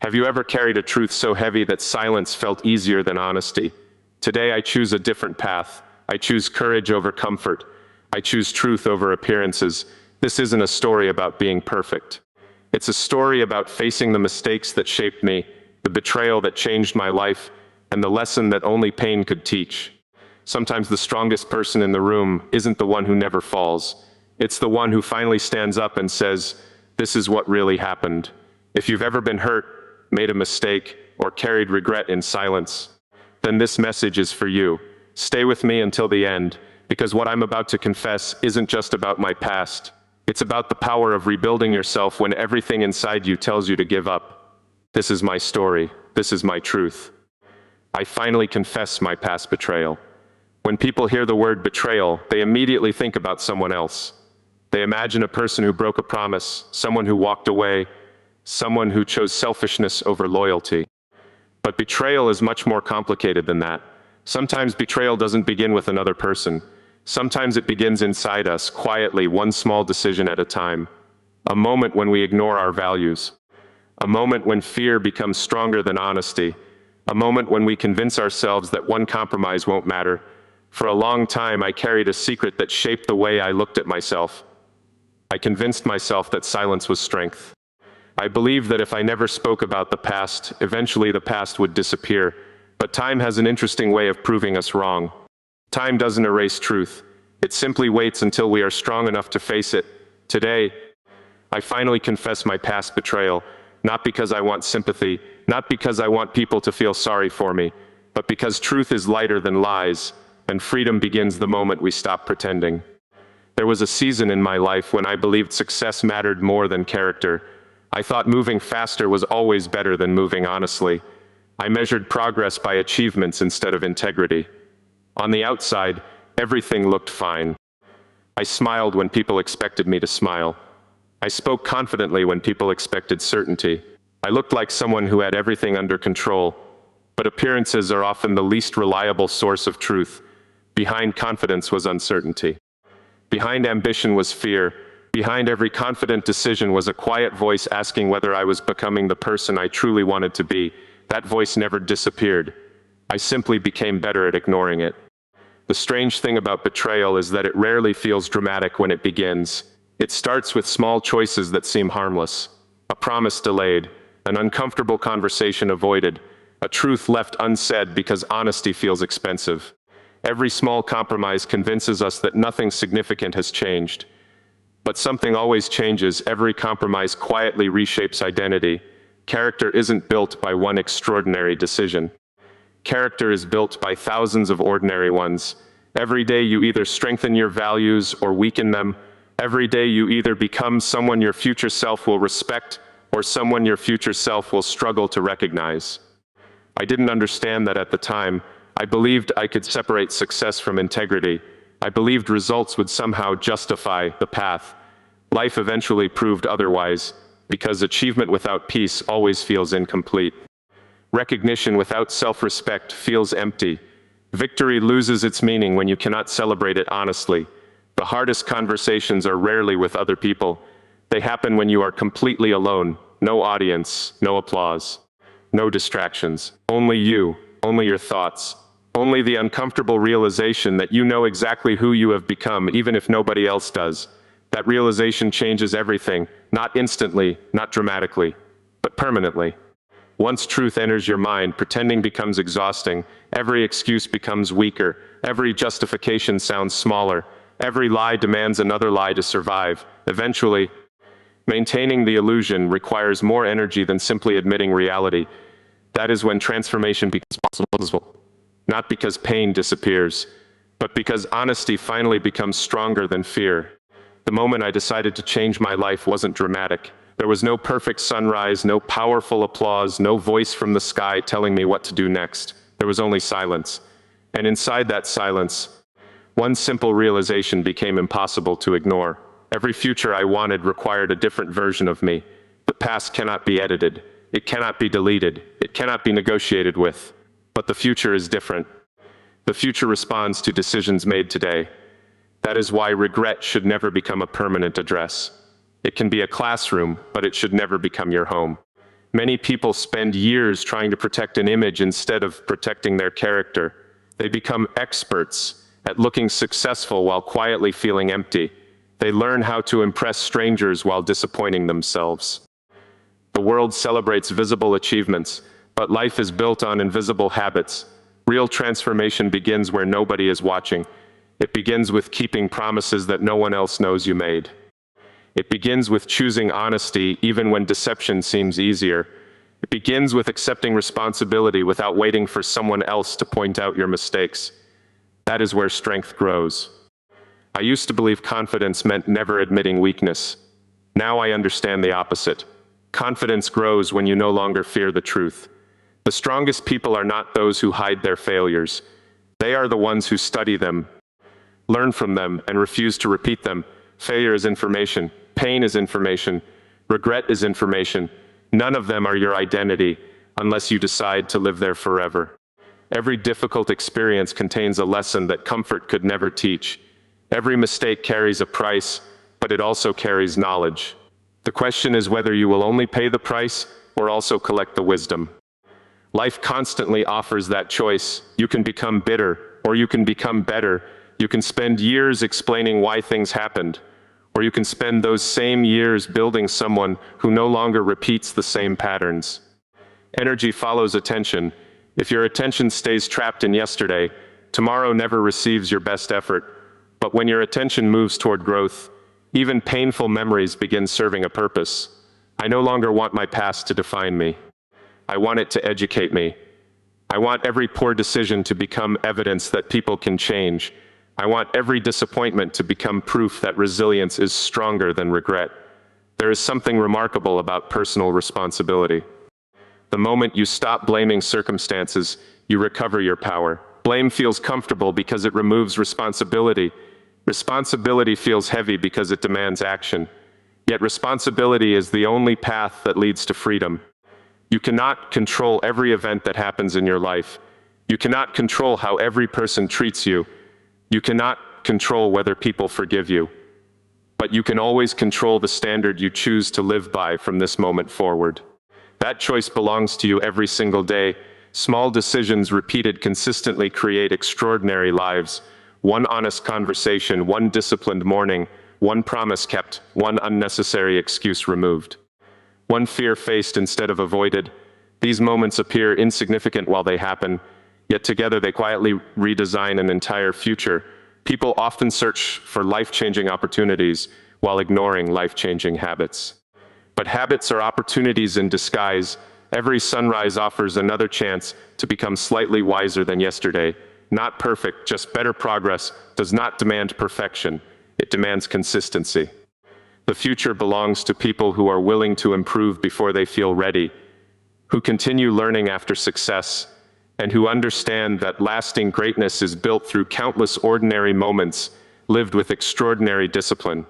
Have you ever carried a truth so heavy that silence felt easier than honesty? Today I choose a different path. I choose courage over comfort. I choose truth over appearances. This isn't a story about being perfect. It's a story about facing the mistakes that shaped me, the betrayal that changed my life, and the lesson that only pain could teach. Sometimes the strongest person in the room isn't the one who never falls. It's the one who finally stands up and says, "This is what really happened." If you've ever been hurt, made a mistake, or carried regret in silence, then this message is for you. Stay with me until the end, because what I'm about to confess isn't just about my past. It's about the power of rebuilding yourself when everything inside you tells you to give up. This is my story. This is my truth. I finally confess my past betrayal. When people hear the word betrayal, they immediately think about someone else. They imagine a person who broke a promise, someone who walked away, someone who chose selfishness over loyalty. But betrayal is much more complicated than that. Sometimes betrayal doesn't begin with another person. Sometimes it begins inside us, quietly, one small decision at a time. A moment when we ignore our values. A moment when fear becomes stronger than honesty. A moment when we convince ourselves that one compromise won't matter. For a long time, I carried a secret that shaped the way I looked at myself. I convinced myself that silence was strength. I believed that if I never spoke about the past, eventually the past would disappear. But time has an interesting way of proving us wrong. Time doesn't erase truth. It simply waits until we are strong enough to face it. Today, I finally confess my past betrayal, not because I want sympathy, not because I want people to feel sorry for me, but because truth is lighter than lies, and freedom begins the moment we stop pretending. There was a season in my life when I believed success mattered more than character. I thought moving faster was always better than moving honestly. I measured progress by achievements instead of integrity. On the outside, everything looked fine. I smiled when people expected me to smile. I spoke confidently when people expected certainty. I looked like someone who had everything under control. But appearances are often the least reliable source of truth. Behind confidence was uncertainty. Behind ambition was fear. Behind every confident decision was a quiet voice asking whether I was becoming the person I truly wanted to be. That voice never disappeared. I simply became better at ignoring it. The strange thing about betrayal is that it rarely feels dramatic when it begins. It starts with small choices that seem harmless. A promise delayed, an uncomfortable conversation avoided, a truth left unsaid because honesty feels expensive. Every small compromise convinces us that nothing significant has changed. But something always changes. Every compromise quietly reshapes identity. Character isn't built by one extraordinary decision. Character is built by thousands of ordinary ones. Every day you either strengthen your values or weaken them. Every day you either become someone your future self will respect or someone your future self will struggle to recognize. I didn't understand that at the time. I believed I could separate success from integrity. I believed results would somehow justify the path. Life eventually proved otherwise, because achievement without peace always feels incomplete. Recognition without self-respect feels empty. Victory loses its meaning when you cannot celebrate it honestly. The hardest conversations are rarely with other people. They happen when you are completely alone. No audience, no applause, no distractions. Only you, only your thoughts. Only the uncomfortable realization that you know exactly who you have become, even if nobody else does. That realization changes everything, not instantly, not dramatically, but permanently. Once truth enters your mind, pretending becomes exhausting. Every excuse becomes weaker. Every justification sounds smaller. Every lie demands another lie to survive. Eventually, maintaining the illusion requires more energy than simply admitting reality. That is when transformation becomes possible. Not because pain disappears, but because honesty finally becomes stronger than fear. The moment I decided to change my life wasn't dramatic. There was no perfect sunrise, no powerful applause, no voice from the sky telling me what to do next. There was only silence. And inside that silence, one simple realization became impossible to ignore. Every future I wanted required a different version of me. The past cannot be edited. It cannot be deleted. It cannot be negotiated with. But the future is different. The future responds to decisions made today. That is why regret should never become a permanent address. It can be a classroom, but it should never become your home. Many people spend years trying to protect an image instead of protecting their character. They become experts at looking successful while quietly feeling empty. They learn how to impress strangers while disappointing themselves. The world celebrates visible achievements, but life is built on invisible habits. Real transformation begins where nobody is watching. It begins with keeping promises that no one else knows you made. It begins with choosing honesty even when deception seems easier. It begins with accepting responsibility without waiting for someone else to point out your mistakes. That is where strength grows. I used to believe confidence meant never admitting weakness. Now I understand the opposite. Confidence grows when you no longer fear the truth. The strongest people are not those who hide their failures. They are the ones who study them, learn from them, and refuse to repeat them. Failure is information. Pain is information. Regret is information. None of them are your identity unless you decide to live there forever. Every difficult experience contains a lesson that comfort could never teach. Every mistake carries a price, but it also carries knowledge. The question is whether you will only pay the price or also collect the wisdom. Life constantly offers that choice. You can become bitter, or you can become better. You can spend years explaining why things happened, or you can spend those same years building someone who no longer repeats the same patterns. Energy follows attention. If your attention stays trapped in yesterday, tomorrow never receives your best effort. But when your attention moves toward growth, even painful memories begin serving a purpose. I no longer want my past to define me. I want it to educate me. I want every poor decision to become evidence that people can change. I want every disappointment to become proof that resilience is stronger than regret. There is something remarkable about personal responsibility. The moment you stop blaming circumstances, you recover your power. Blame feels comfortable because it removes responsibility. Responsibility feels heavy because it demands action. Yet responsibility is the only path that leads to freedom. You cannot control every event that happens in your life. You cannot control how every person treats you. You cannot control whether people forgive you. But you can always control the standard you choose to live by from this moment forward. That choice belongs to you every single day. Small decisions repeated consistently create extraordinary lives. One honest conversation, one disciplined morning, one promise kept, one unnecessary excuse removed. One fear faced instead of avoided. These moments appear insignificant while they happen, yet together they quietly redesign an entire future. People often search for life-changing opportunities while ignoring life-changing habits. But habits are opportunities in disguise. Every sunrise offers another chance to become slightly wiser than yesterday. Not perfect, just better. Progress does not demand perfection. It demands consistency. The future belongs to people who are willing to improve before they feel ready, who continue learning after success, and who understand that lasting greatness is built through countless ordinary moments lived with extraordinary discipline.